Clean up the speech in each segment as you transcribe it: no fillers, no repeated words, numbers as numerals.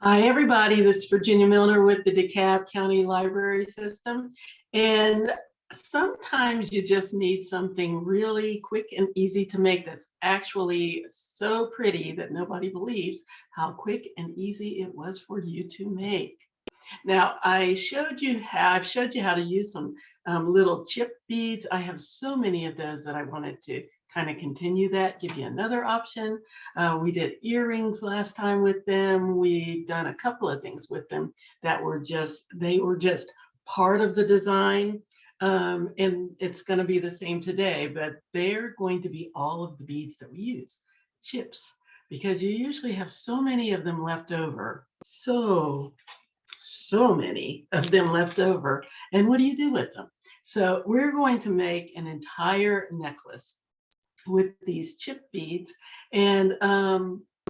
Hi, everybody. This is Virginia Milner with the DeKalb County Library System. And sometimes you just need something really quick and easy to make that's actually so pretty that nobody believes how quick and easy it was for you to make. Now, I've showed you how to use some little chip beads. I have so many of those that I wanted to kind of continue that, give you another option. We did earrings last time with them. We've done a couple of things with them that they were just part of the design. And it's going to be the same today, but they're going to be all of the beads that we use, chips, because you usually have so many of them left over. So many of them left over. And what do you do with them? So we're going to make an entire necklace with these chip beads. And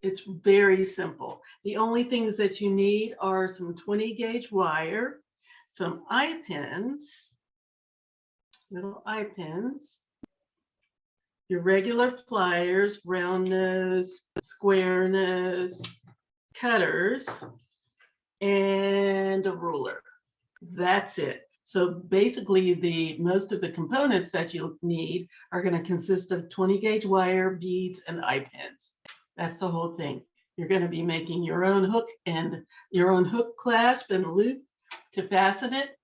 it's very simple. The only things that you need are some 20 gauge wire, some eye pins, little eye pins, your regular pliers, round nose, square nose, cutters, and a ruler. That's it. So basically most of the components that you'll need are going to consist of 20 gauge wire, beads, and eye pins. That's the whole thing. You're going to be making your own hook and your own hook clasp and loop to fasten it.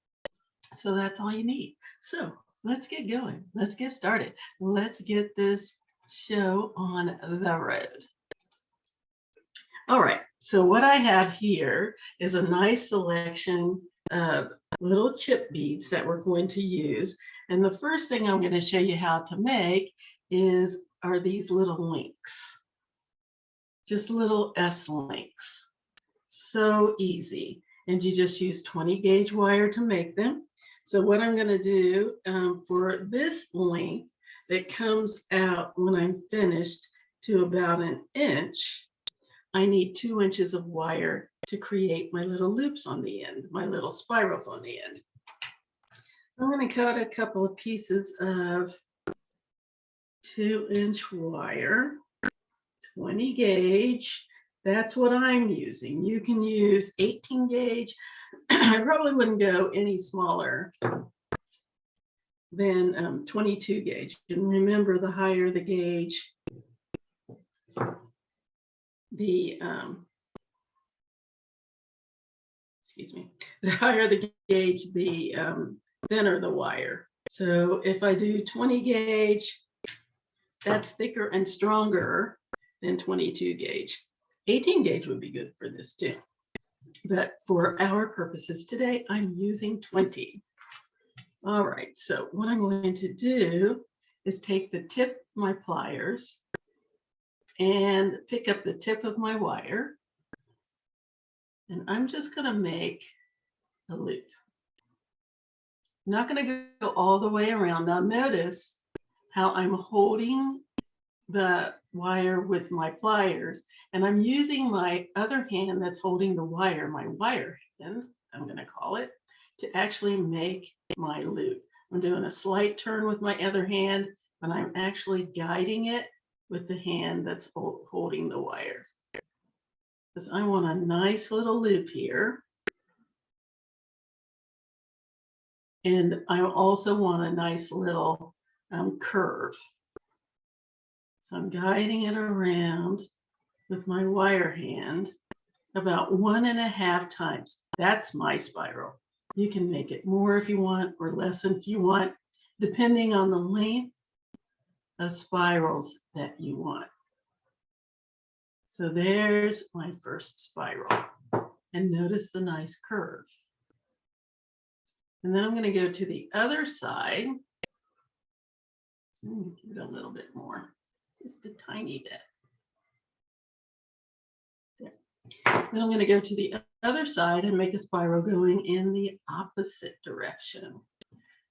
So that's all you need. So let's get going. Let's get started. Let's get this show on the road. All right, so what I have here is a nice selection of little chip beads that we're going to use. And the first thing I'm going to show you how to make are these little links, just little S links. So easy. And you just use 20 gauge wire to make them. So what I'm going to do for this link that comes out when I'm finished to about an inch, I need 2 inches of wire to create my little loops on the end, my little spirals on the end. So I'm going to cut a couple of pieces of 2-inch wire, 20 gauge. That's what I'm using. You can use 18 gauge. I probably wouldn't go any smaller than 22 gauge. And remember, the higher the gauge, the higher the gauge, the thinner the wire. So if I do 20 gauge, that's thicker and stronger than 22 gauge. 18 gauge would be good for this too. But for our purposes today, I'm using 20. All right, so what I'm going to do is take the tip of my pliers and pick up the tip of my wire. And I'm just going to make a loop. I'm not going to go all the way around. Now notice how I'm holding the wire with my pliers, and I'm using my other hand that's holding the wire, my wire hand, I'm going to call it, to actually make my loop. I'm doing a slight turn with my other hand, and I'm actually guiding it with the hand that's holding the wire. Because I want a nice little loop here. And I also want a nice little curve. So I'm guiding it around with my wire hand about 1.5 times. That's my spiral. You can make it more if you want or less if you want, depending on the length of spirals that you want. So there's my first spiral. And notice the nice curve. And then I'm going to go to the other side. Give it a little bit more, just a tiny bit. There. Then I'm going to go to the other side and make a spiral going in the opposite direction.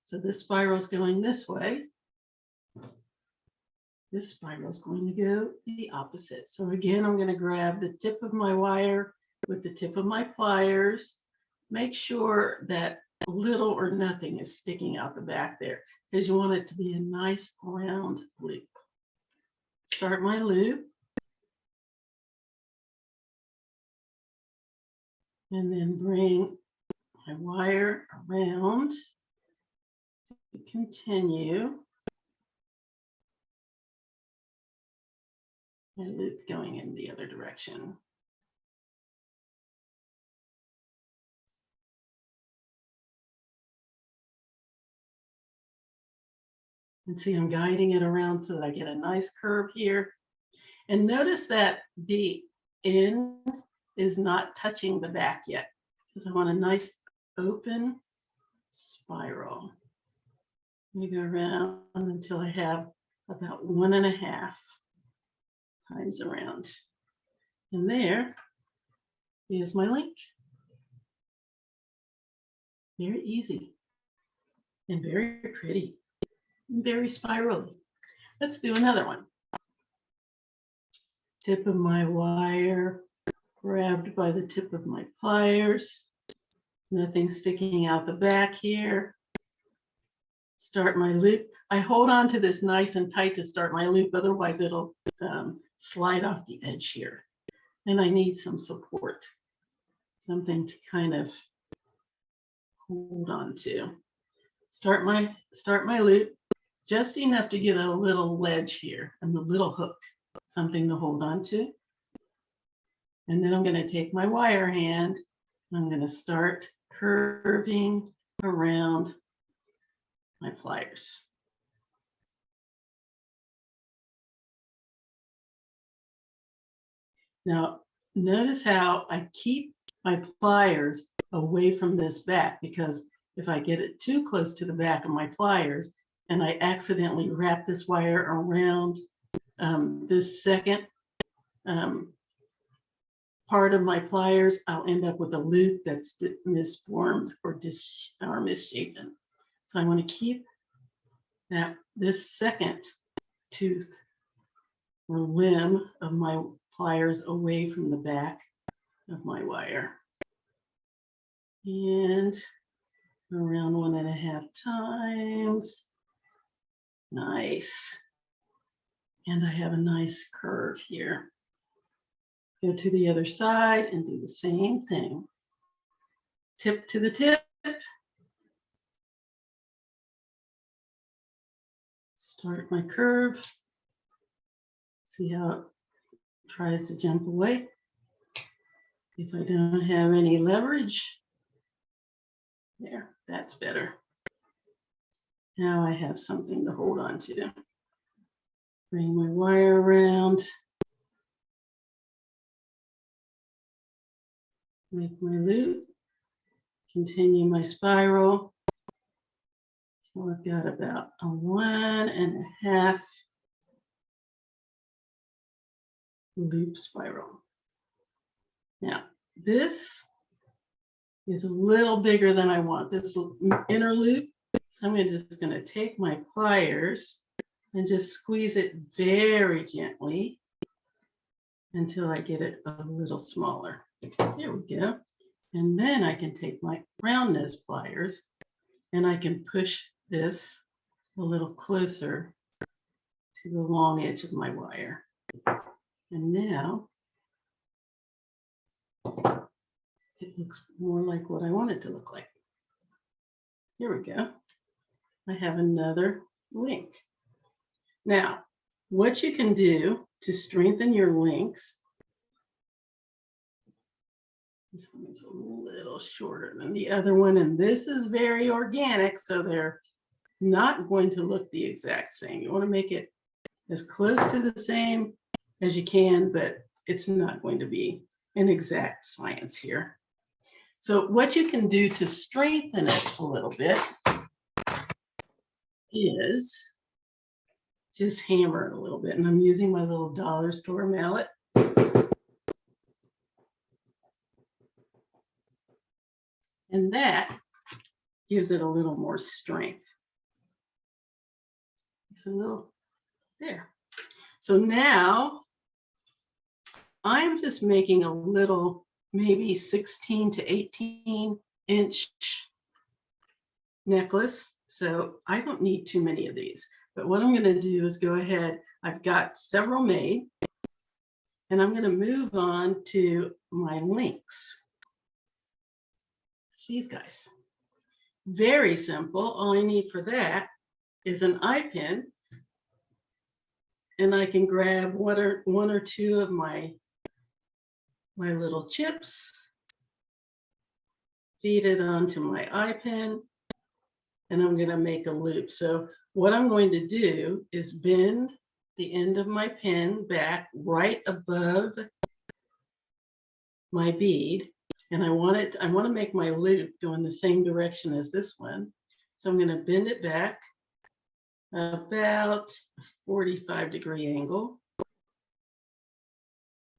So this spiral is going this way. This spiral is going to go the opposite. So again, I'm going to grab the tip of my wire with the tip of my pliers. Make sure that little or nothing is sticking out the back there, because you want it to be a nice round loop. Start my loop. And then bring my wire around to continue. And loop going in the other direction. And see, I'm guiding it around so that I get a nice curve here. And notice that the end is not touching the back yet, because I want a nice open spiral. Let me go around until I have about 1.5 times around. And there is my link. Very easy and very pretty, and very spirally. Let's do another one. Tip of my wire grabbed by the tip of my pliers. Nothing sticking out the back here. Start my loop. I hold on to this nice and tight to start my loop, otherwise it'll slide off the edge here. And I need some support, something to kind of hold on to. Start my loop, just enough to get a little ledge here and the little hook, something to hold on to. And then I'm going to take my wire hand, I'm going to start curving around my pliers. Now, notice how I keep my pliers away from this back, because if I get it too close to the back of my pliers and I accidentally wrap this wire around this second part of my pliers, I'll end up with a loop that's misformed or misshapen. So I want to keep this second tooth or limb of my pliers away from the back of my wire. And around 1.5 times. Nice. And I have a nice curve here. Go to the other side and do the same thing. Tip to the tip. Start my curve. See how it tries to jump away. If I don't have any leverage, there, that's better. Now I have something to hold on to. Bring my wire around. Make my loop. Continue my spiral. So I've got about a 1.5 loop spiral. Now, this is a little bigger than I want, this inner loop. So I'm just going to take my pliers and just squeeze it very gently until I get it a little smaller. There we go. And then I can take my round nose pliers and I can push this a little closer to the long edge of my wire. And now it looks more like what I want it to look like. Here we go. I have another link. Now, what you can do to strengthen your links, this one is a little shorter than the other one, and this is very organic, so they're not going to look the exact same. You want to make it as close to the same as you can, but it's not going to be an exact science here. So what you can do to strengthen it a little bit is just hammer it a little bit. And I'm using my little dollar store mallet. And that gives it a little more strength. It's a little there. So now I'm just making a little, maybe 16 to 18 inch necklace. So I don't need too many of these. But what I'm going to do is go ahead. I've got several made. And I'm going to move on to my links. It's these guys. Very simple. All I need for that is an eye pin, and I can grab one or two of my little chips, feed it onto my eye pin, and I'm going to make a loop. So what I'm going to do is bend the end of my pin back right above my bead, and I want to make my loop go in the same direction as this one. So I'm going to bend it back about a 45-degree angle,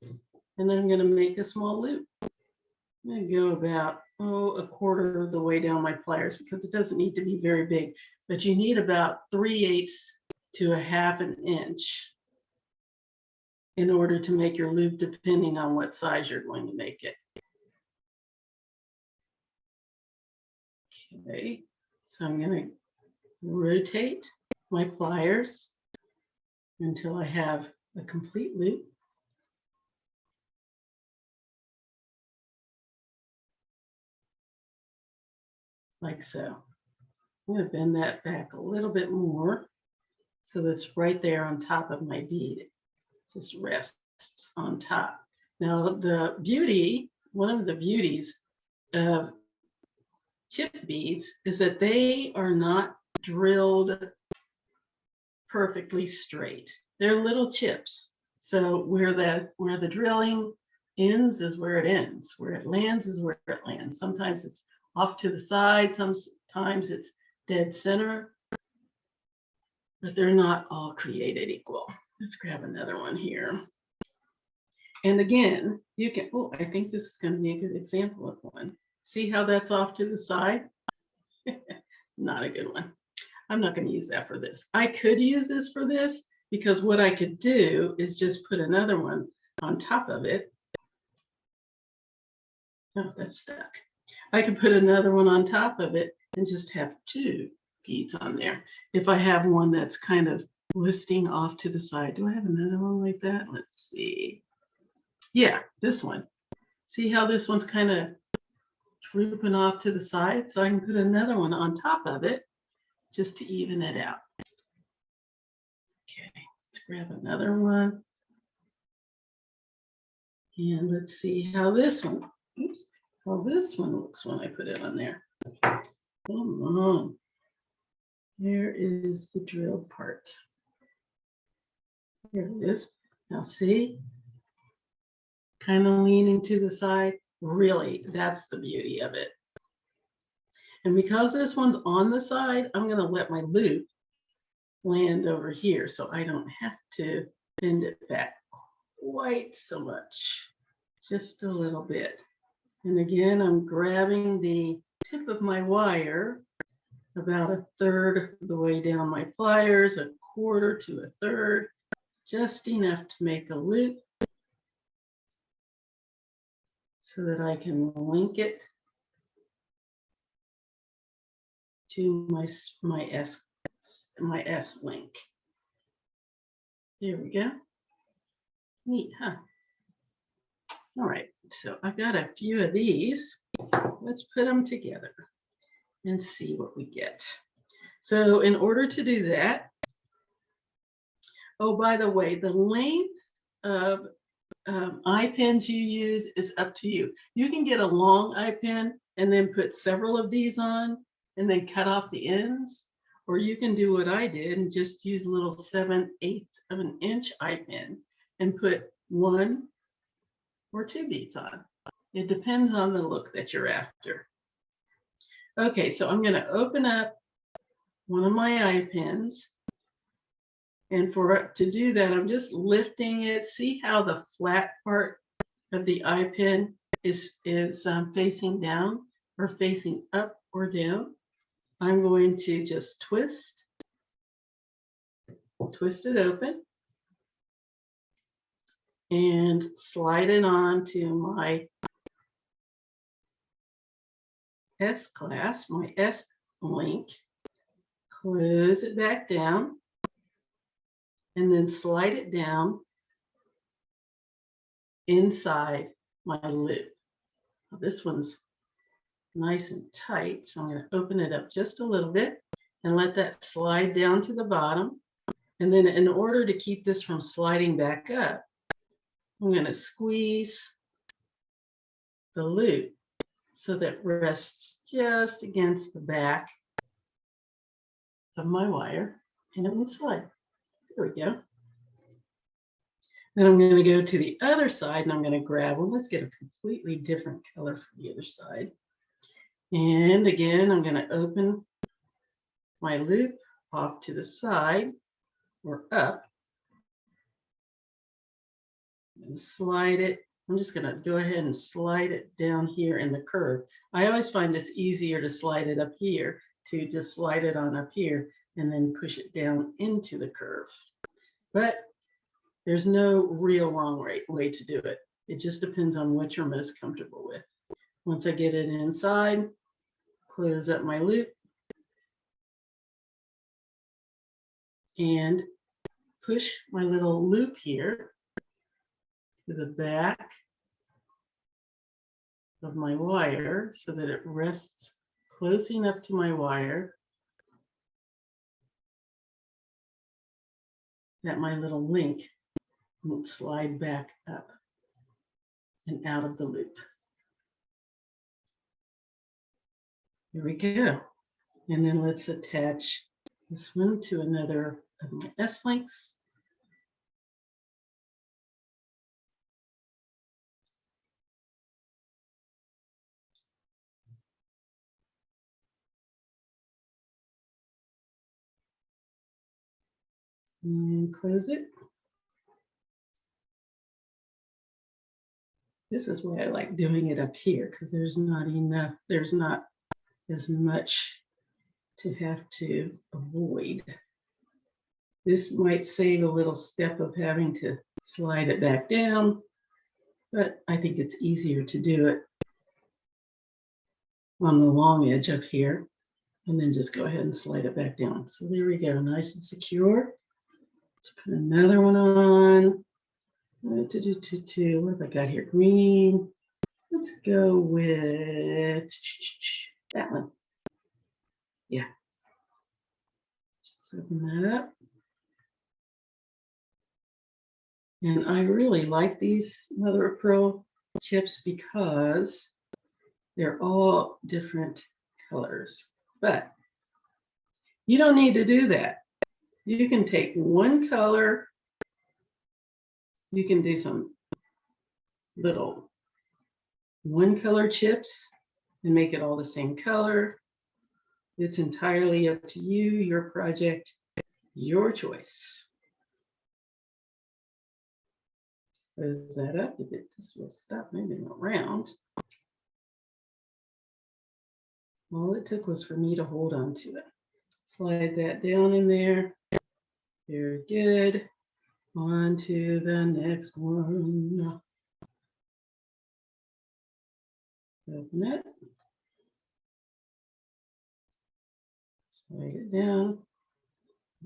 and then I'm going to make a small loop. I'm going to go about a quarter of the way down my pliers, because it doesn't need to be very big, but you need about 3/8 to 1/2 inch in order to make your loop, depending on what size you're going to make it. Okay, so I'm going to rotate my pliers until I have a complete loop. Like so. I'm going to bend that back a little bit more so that's right there on top of my bead. It just rests on top. Now, one of the beauties of chip beads is that they are not drilled perfectly straight. They're little chips. So where the drilling ends is where it ends. Where it lands is where it lands. Sometimes it's off to the side, sometimes it's dead center, but they're not all created equal. Let's grab another one here. And again, you can, I think this is going to be a good example of one. See how that's off to the side? Not a good one. I'm not going to use that for this. I could use this for this, because what I could do is just put another one on top of it. Oh, that's stuck. I could put another one on top of it and just have two beads on there. If I have one that's kind of listing off to the side. Do I have another one like that? Let's see. Yeah, this one. See how this one's kind of drooping off to the side? So I can put another one on top of it just to even it out. Okay, let's grab another one. And let's see how this one, how this one looks when I put it on there. Come on. There is the drilled part. Here it is. Now see, kind of leaning to the side. Really, that's the beauty of it. And because this one's on the side, I'm going to let my loop land over here so I don't have to bend it back quite so much, just a little bit. And again, I'm grabbing the tip of my wire about 1/3 of the way down my pliers, 1/4 to 1/3, just enough to make a loop so that I can link it to my S link. There we go. Neat, huh? All right, so I've got a few of these. Let's put them together and see what we get. So in order to do that, oh, by the way, the length of eye pins you use is up to you. You can get a long eye pin and then put several of these on and then cut off the ends, or you can do what I did and just use a little 7/8 of an inch eye pin and put 1 or 2 beads on. It depends on the look that you're after. Okay, so I'm going to open up one of my eye pins. And to do that, I'm just lifting it. See how the flat part of the eye pin is facing down or facing up or down? I'm going to just twist it open and slide it on to my S clasp, my S link, close it back down, and then slide it down inside my loop. This one's nice and tight. So I'm going to open it up just a little bit and let that slide down to the bottom. And then in order to keep this from sliding back up, I'm going to squeeze the loop so that it rests just against the back of my wire and it will slide. There we go. Then I'm going to go to the other side and I'm going to grab, well, let's get a completely different color for the other side. And again, I'm going to open my loop off to the side or up and slide it. I'm just going to go ahead and slide it down here in the curve. I always find it's easier to slide it up here, to just slide it on up here and then push it down into the curve. But there's no real wrong way to do it. It just depends on what you're most comfortable with. Once I get it inside, close up my loop and push my little loop here to the back of my wire so that it rests close enough to my wire that my little link won't slide back up and out of the loop. There we go. And then let's attach this one to another of my S-links. And close it. This is why I like doing it up here, because there's not as much to have to avoid. This might save a little step of having to slide it back down, but I think it's easier to do it on the long edge up here and then just go ahead and slide it back down. So there we go, nice and secure. Let's put another one on. What have I got here? Green. Let's go with that one. Yeah. Let's open that up. And I really like these mother of pearl chips because they're all different colors. But you don't need to do that. You can take one color. You can do some little one color chips and make it all the same color. It's entirely up to you, your project, your choice. Close that up a bit. This will stop moving around. All it took was for me to hold on to it. Slide that down in there. Very good. On to the next one. Open it. Slide it down.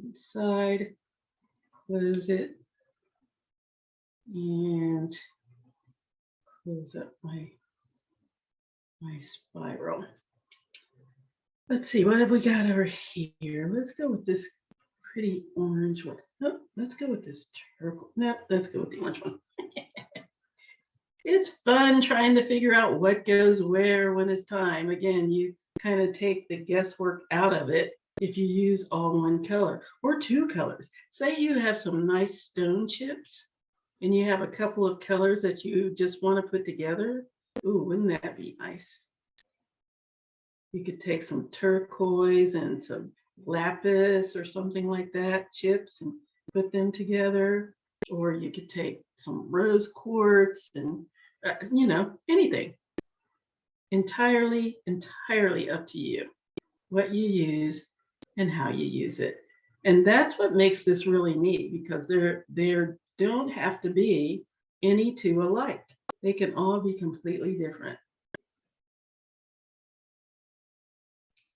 Inside. Close it. And close up my spiral. Let's see, what have we got over here? Let's go with this pretty orange one. Nope, let's go with this turquoise. Nope, let's go with the orange one. It's fun trying to figure out what goes where when it's time. Again, you kind of take the guesswork out of it if you use all one color or two colors. Say you have some nice stone chips and you have a couple of colors that you just want to put together. Ooh, wouldn't that be nice? You could take some turquoise and some lapis or something like that, chips, and put them together. Or you could take some rose quartz and, anything. Entirely up to you, what you use and how you use it. And that's what makes this really neat, because there don't have to be any two alike. They can all be completely different.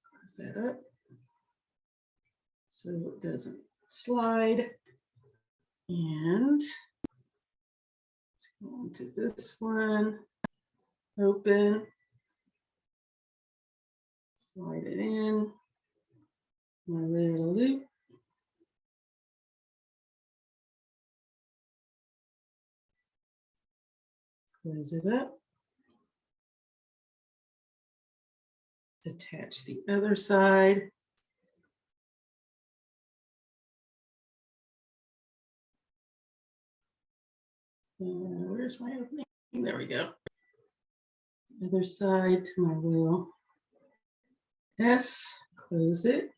Close that up so it doesn't slide. And let's go on to this one. Open. Slide it in. My little loop. Close it up. Attach the other side. Where's my opening? There we go. Other side to my little S. Close it.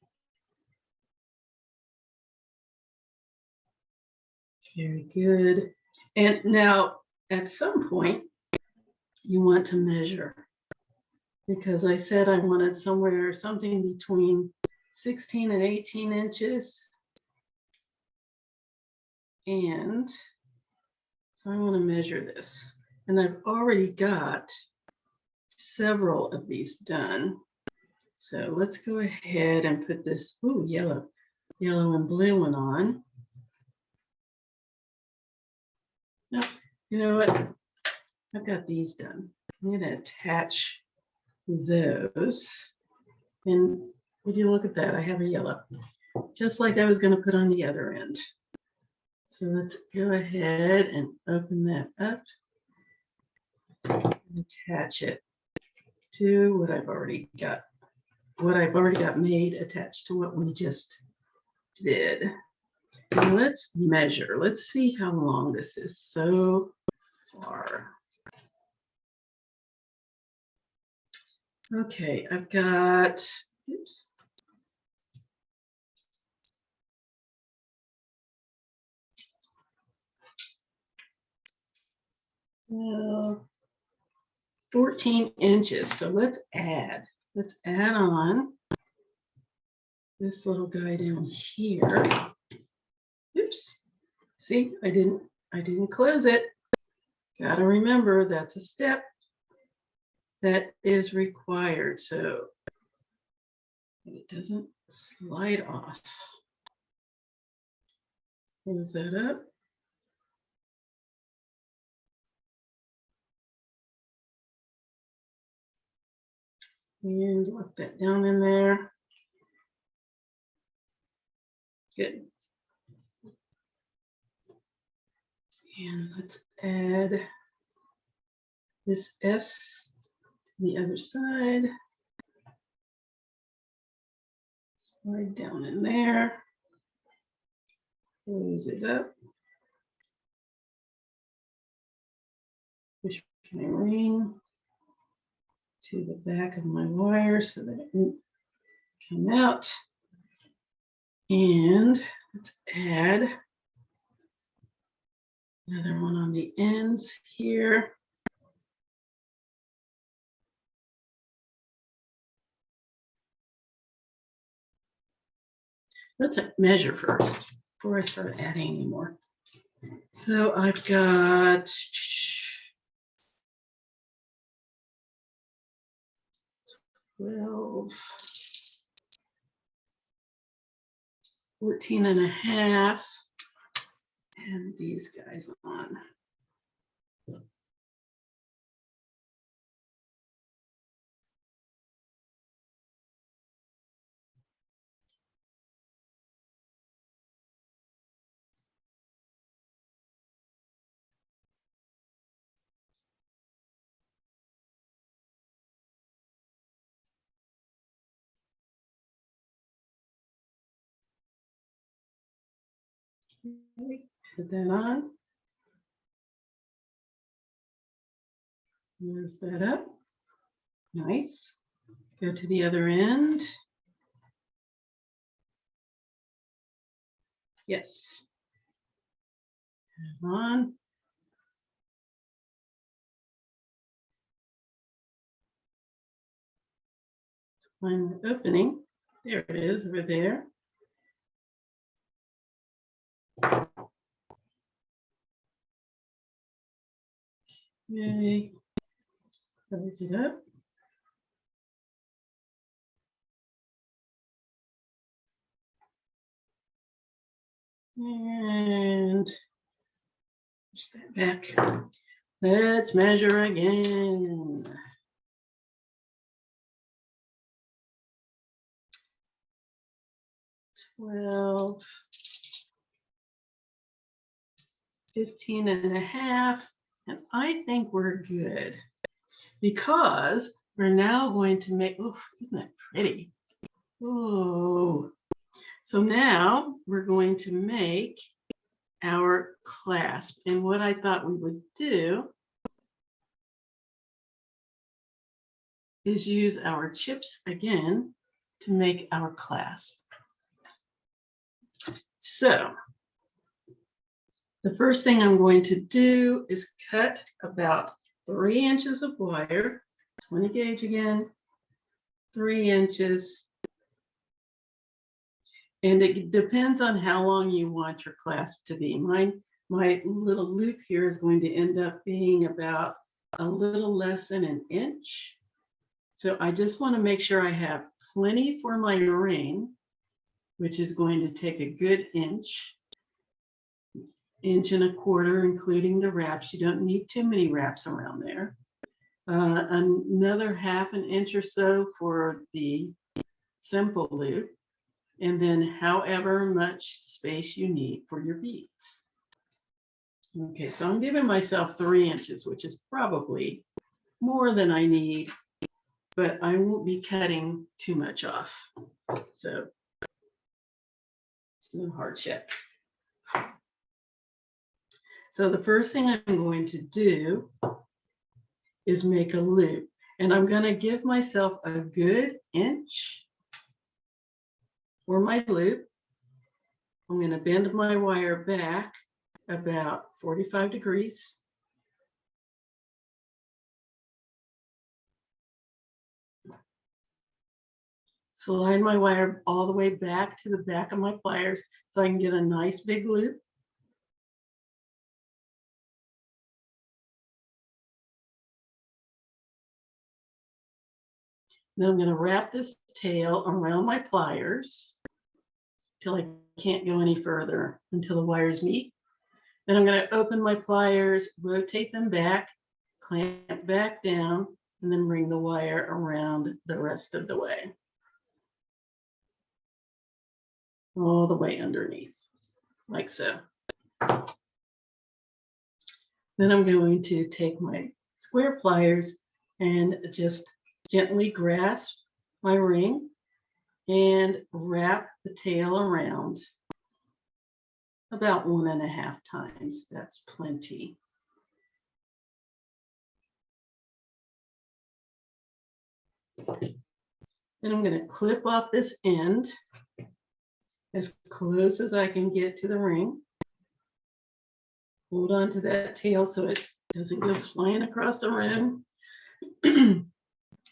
Very good. And now at some point, you want to measure, because I said I wanted something between 16 and 18 inches. And so I want to measure this. And I've already got several of these done. So let's go ahead and put this yellow and blue one on. Nope. You know what? I've got these done. I'm going to attach those. And if you look at that, I have a yellow, just like I was going to put on the other end. So let's go ahead and open that up and attach it to what I've already got. What I've already got made attached to what we just did. And let's measure. Let's see how long this is so far. Okay, I've got, oops. 14 inches. So let's add on this little guy down here. Oops. See, I didn't close it. Got to remember that's a step that is required so it doesn't slide off. Close that up. And lock that down in there. Good. And let's add this S to the other side. Slide down in there. Close it up. Push my ring to the back of my wire so that it won't come out. And let's add another one on the ends here. Let's measure first before I start adding any more. So I've got 12, 14 and a half, and these guys on. Okay, put that on. Close that up. Nice. Go to the other end. Yes. Have on. Find the opening. There it is over there. Okay. Close it up. And push that back. Let's measure again. 12, 15 and a half, and I think we're good because we're now going to make, oh, isn't that pretty? Oh, so now we're going to make our clasp. And what I thought we would do is use our chips again to make our clasp. So the first thing I'm going to do is cut about 3 inches of wire, 20 gauge again, 3 inches. And it depends on how long you want your clasp to be. My little loop here is going to end up being about a little less than an inch. So I just want to make sure I have plenty for my ring, which is going to take a good inch, inch and a quarter, including the wraps. You don't need too many wraps around there. Another ½ an inch or so for the simple loop, and then however much space you need for your beads. Okay, so I'm giving myself 3 inches, which is probably more than I need, but I won't be cutting too much off. So it's no hardship. So the first thing I'm going to do is make a loop, and I'm going to give myself a good inch for my loop. I'm going to bend my wire back about 45 degrees. Slide my wire all the way back to the back of my pliers so I can get a nice big loop. Then I'm going to wrap this tail around my pliers till I can't go any further, until the wires meet. Then I'm going to open my pliers, rotate them back, clamp back down, and then bring the wire around the rest of the way, all the way underneath, like so. Then I'm going to take my square pliers and just gently grasp my ring and wrap the tail around about 1.5 times. That's plenty. Then I'm going to clip off this end as close as I can get to the ring. Hold on to that tail so it doesn't go flying across the room.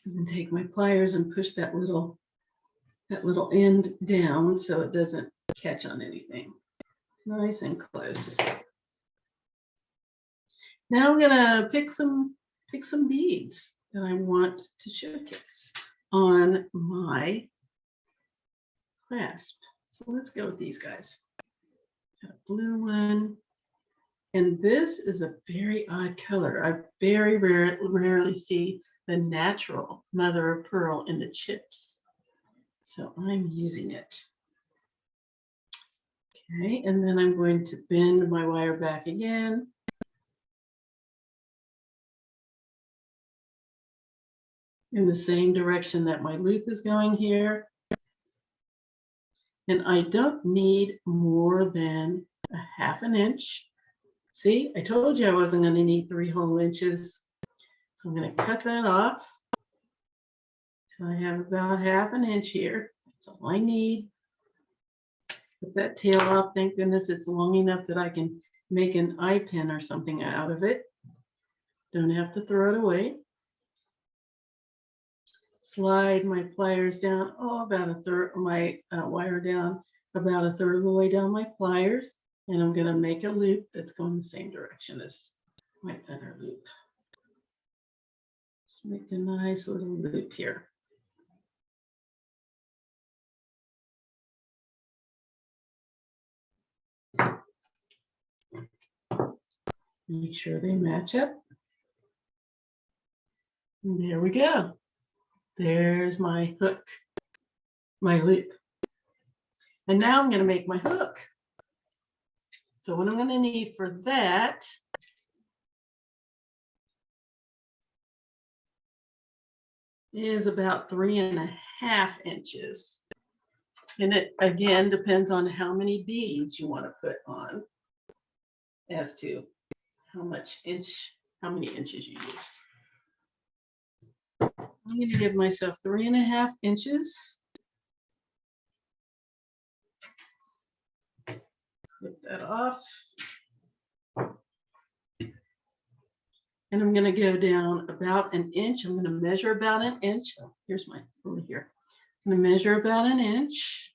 And then take my pliers and push that little end down so it doesn't catch on anything. Nice and close. Now I'm gonna pick some beads that I want to showcase on my clasp. So let's go with these guys. Got a blue one. And this is a very odd color. I very rarely see the natural mother of pearl in the chips. So I'm using it. Okay, and then I'm going to bend my wire back again. In the same direction that my loop is going here. And I don't need more than 1/2 inch. See, I told you I wasn't going to need 3 whole inches. So I'm going to cut that off. So I have about 1/2 inch here. That's all I need. Put that tail off. Thank goodness it's long enough that I can make an eye pin or something out of it. Don't have to throw it away. Slide my pliers down, about 1/3, my wire down about 1/3 of the way down my pliers. And I'm going to make a loop that's going the same direction as my other loop. Just make a nice little loop here. Make sure they match up. And there we go. There's my hook, my loop. And now I'm going to make my hook. So what I'm going to need for that is about 3.5 inches. And it again depends on how many beads you want to put on as to how many inches you use. I'm going to give myself 3.5 inches. Flip that off. And I'm going to go down about an inch. I'm going to measure about an inch. Oh, here's my over here. I'm going to measure about an inch.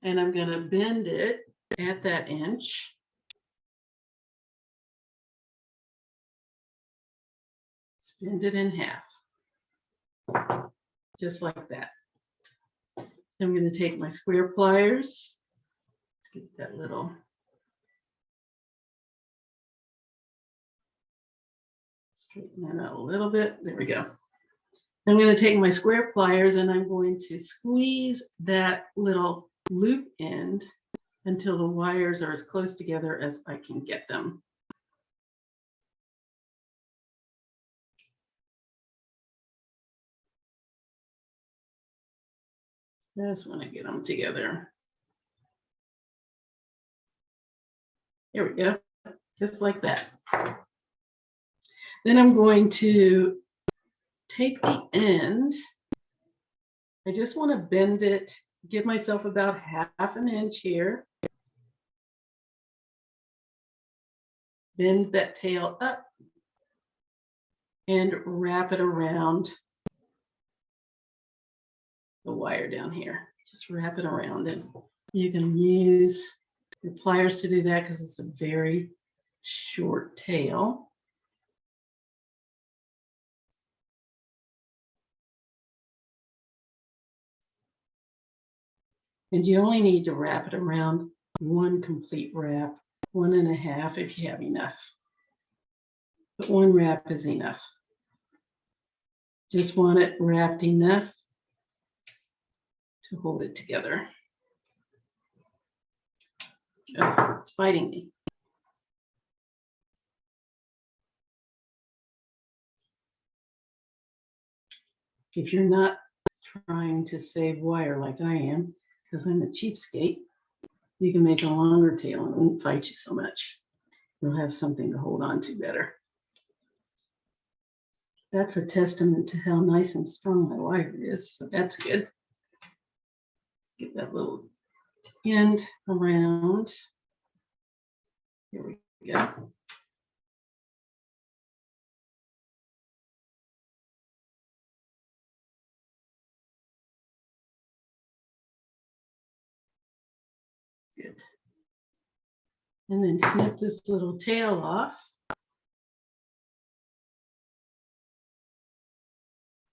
And I'm going to bend it at that inch. Bend it in half. Just like that. I'm going to take my square pliers. Let's get that little. Straighten that out a little bit. There we go. I'm going to take my square pliers and I'm going to squeeze that little loop end until the wires are as close together as I can get them. Just want to get them together. Here we go, just like that. Then I'm going to take the end. I just want to bend it, give myself about 1/2 an inch here. Bend that tail up and wrap it around the wire down here. Just wrap it around it. You can use your pliers to do that because it's a very short tail. And you only need to wrap it around one complete wrap, 1.5 if you have enough. But one wrap is enough. Just want it wrapped enough to hold it together. Oh, it's biting me. If you're not trying to save wire like I am, because I'm a cheapskate, you can make a longer tail and it won't fight you so much. You'll have something to hold on to better. That's a testament to how nice and strong my wire is, so that's good. Let's get that little end around. Here we go. Good. And then snip this little tail off.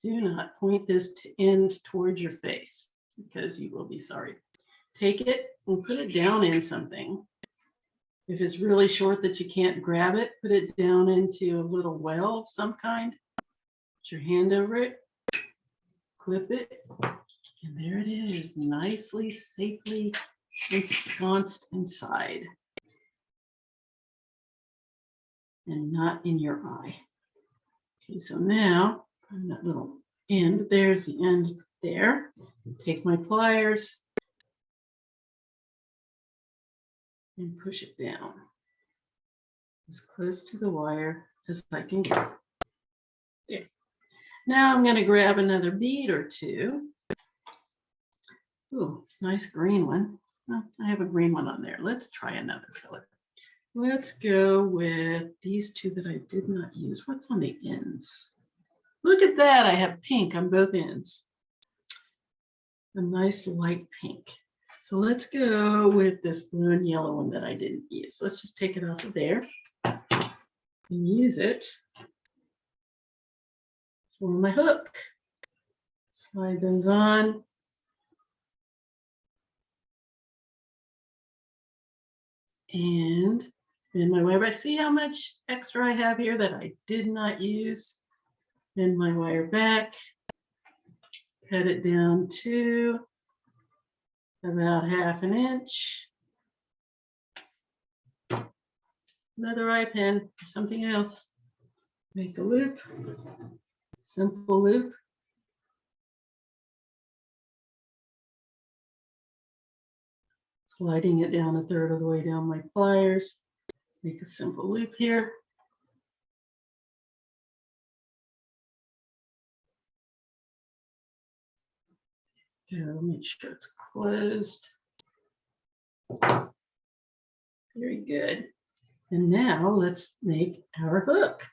Do not point this end towards your face because you will be sorry. Take it and put it down in something. If it's really short that you can't grab it, put it down into a little well of some kind. Put your hand over it, clip it, and there it is, nicely, safely ensconced inside. And not in your eye. Okay, so now find that little end. There's the end there. Take my pliers and push it down as close to the wire as I can get. There. Now I'm going to grab another bead or two. Oh, it's a nice green one. Oh, I have a green one on there. Let's try another color. Let's go with these two that I did not use. What's on the ends? Look at that. I have pink on both ends. A nice light pink. So let's go with this blue and yellow one that I didn't use. Let's just take it off of there and use it for my hook. Slide those on. And bend my wire. I see how much extra I have here that I did not use. Bend my wire back. Cut it down to about 1/2 inch. Another eye pin or something else. Make a loop, simple loop. Sliding it down 1/3 of the way down my pliers. Make a simple loop here. Go, make sure it's closed. Very good. And now let's make our hook.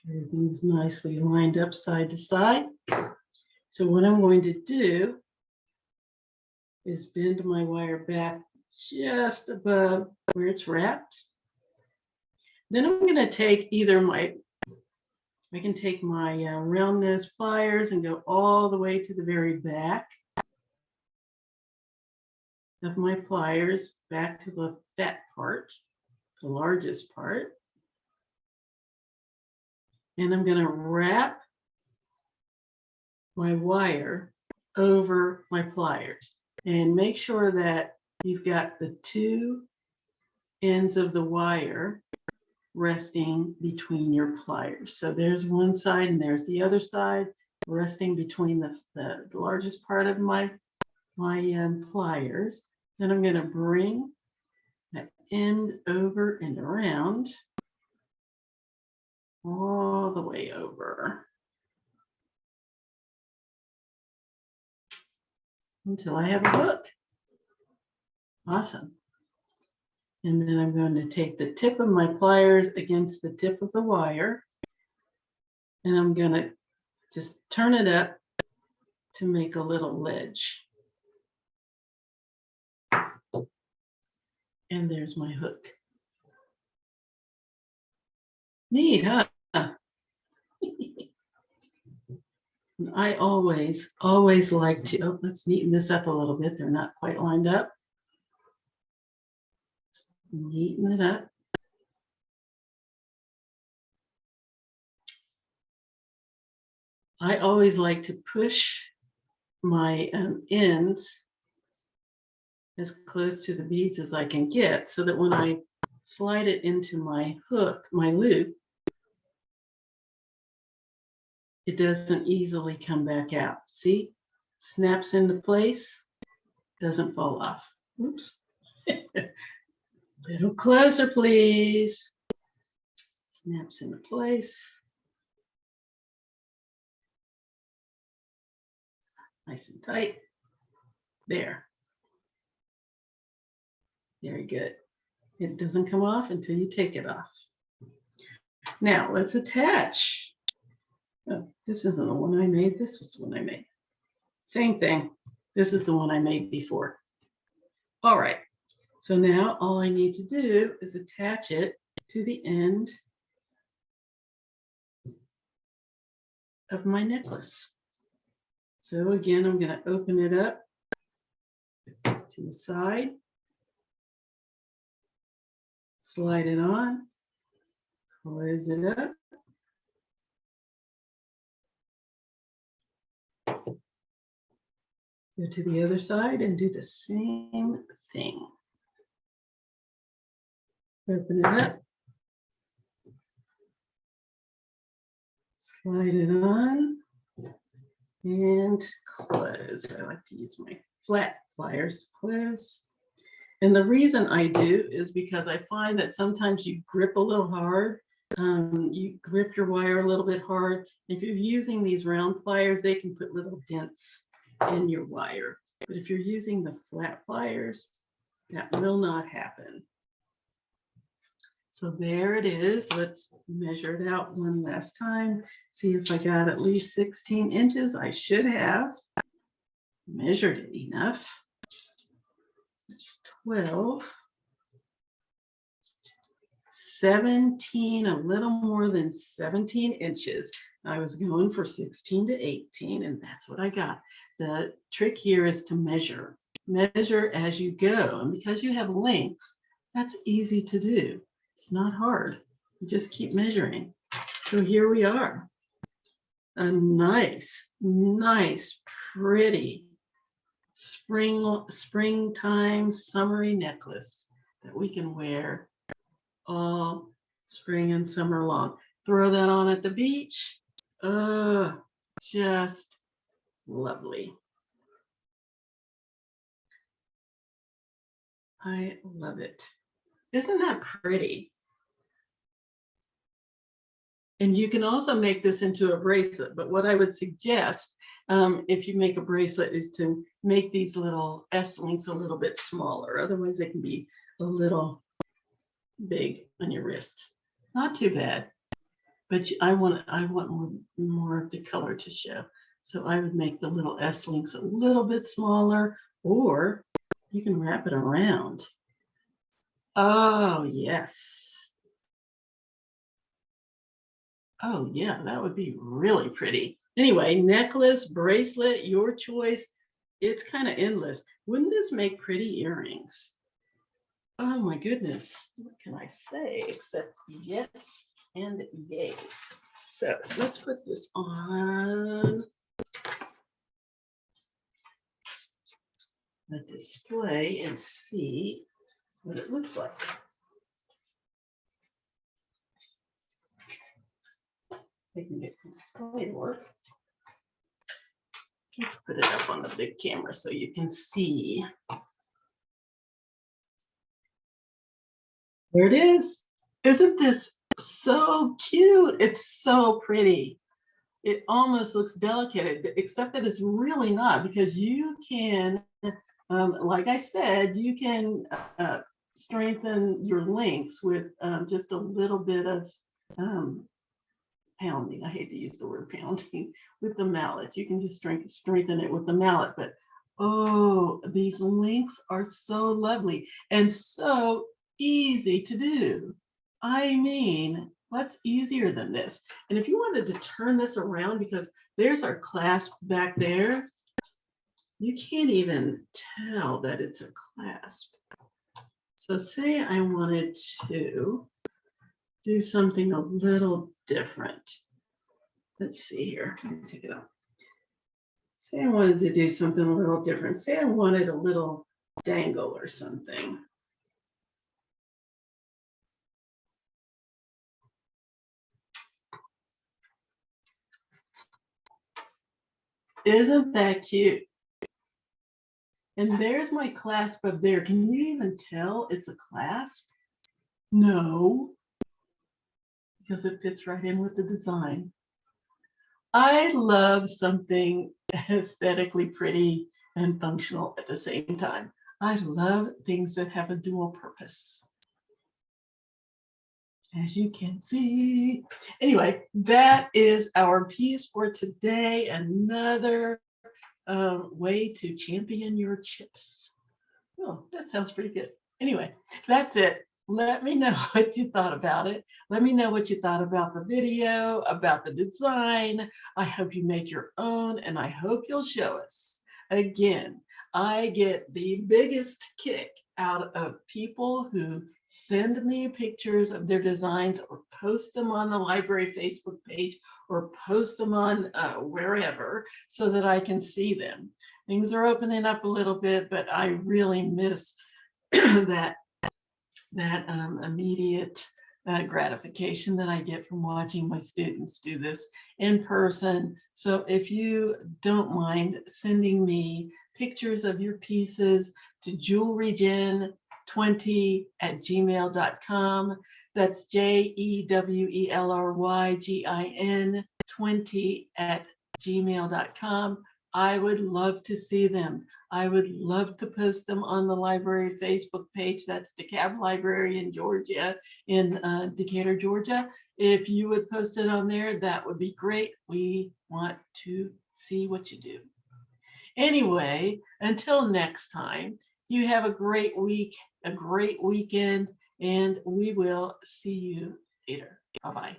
Everything's nicely lined up side to side. So what I'm going to do is bend my wire back just above where it's wrapped. Then I'm going to take I can take my round nose pliers and go all the way to the very back of my pliers, back to the fat part, the largest part. And I'm going to wrap my wire over my pliers and make sure that you've got the 2 ends of the wire resting between your pliers. So there's one side and there's the other side resting between the largest part of my pliers. Then I'm going to bring that end over and around all the way over until I have a hook. Awesome. And then I'm going to take the tip of my pliers against the tip of the wire, and I'm going to just turn it up to make a little ledge. And there's my hook. Neat, huh? I always like to, oh, let's neaten this up a little bit. They're not quite lined up. Neaten it up. I always like to push my ends as close to the beads as I can get so that when I slide it into my hook, my loop, it doesn't easily come back out. See, snaps into place, doesn't fall off. Oops. Little closer, please. Snaps into place. Nice and tight. There. Very good. It doesn't come off until you take it off. Now let's attach. Oh, this isn't the one I made. This was the one I made. Same thing. This is the one I made before. All right. So now all I need to do is attach it to the end of my necklace. So again, I'm going to open it up to the side, slide it on, close it up. Go to the other side and do the same thing. Open it up, slide it on, and close. I like to use my flat pliers to close. And the reason I do is because I find that sometimes you grip a little hard. You grip your wire a little bit hard. If you're using these round pliers, they can put little dents in your wire. But if you're using the flat pliers, that will not happen. So there it is. Let's measure it out one last time. See if I got at least 16 inches. I should have measured it enough. It's 12, 17, a little more than 17 inches. I was going for 16 to 18, and that's what I got. The trick here is to measure. Measure as you go. And because you have links, that's easy to do. It's not hard. You just keep measuring. So here we are. A nice, pretty springtime summery necklace that we can wear all spring and summer long. Throw that on at the beach. Just lovely. I love it. Isn't that pretty? And you can also make this into a bracelet, but what I would suggest if you make a bracelet is to make these little S-links a little bit smaller. Otherwise they can be a little big on your wrist. Not too bad, but I want more of the color to show. So I would make the little S-links a little bit smaller, or you can wrap it around. Oh, yes. Oh, yeah, that would be really pretty. Anyway, necklace, bracelet, your choice. It's kind of endless. Wouldn't this make pretty earrings? Oh my goodness. What can I say except yes and yay. So let's put this on the display and see what it looks like. I can get the display to work. Let's put it up on the big camera so you can see. There it is. Isn't this so cute? It's so pretty. It almost looks delicate, except that it's really not, because you can, like I said, you can strengthen your links with just a little bit of pounding. I hate to use the word pounding with the mallet. You can just strengthen it with the mallet, but oh, these links are so lovely and so easy to do. I mean, what's easier than this? And if you wanted to turn this around, because there's our clasp back there, you can't even tell that it's a clasp. So say I wanted to do something a little different. Let's see here. Let me take it off. Say I wanted to do something a little different. Say I wanted a little dangle or something. Isn't that cute? And there's my clasp up there. Can you even tell it's a clasp? No, because it fits right in with the design. I love something aesthetically pretty and functional at the same time. I love things that have a dual purpose, as you can see. Anyway, that is our piece for today. Another way to champion your chips. Oh, that sounds pretty good. Anyway, that's it. Let me know what you thought about it. Let me know what you thought about the video, about the design. I hope you make your own, and I hope you'll show us. Again, I get the biggest kick out of people who send me pictures of their designs or post them on the library Facebook page or post them on wherever so that I can see them. Things are opening up a little bit, but I really miss that immediate gratification that I get from watching my students do this in person. So if you don't mind sending me pictures of your pieces to jewelrygin20@gmail.com. That's JEWELRYGIN20@gmail.com. I would love to see them. I would love to post them on the library Facebook page. That's DeKalb Library in Georgia, in Decatur, Georgia. If you would post it on there, that would be great. We want to see what you do. Anyway, until next time, you have a great week, a great weekend, and we will see you later. Bye-bye.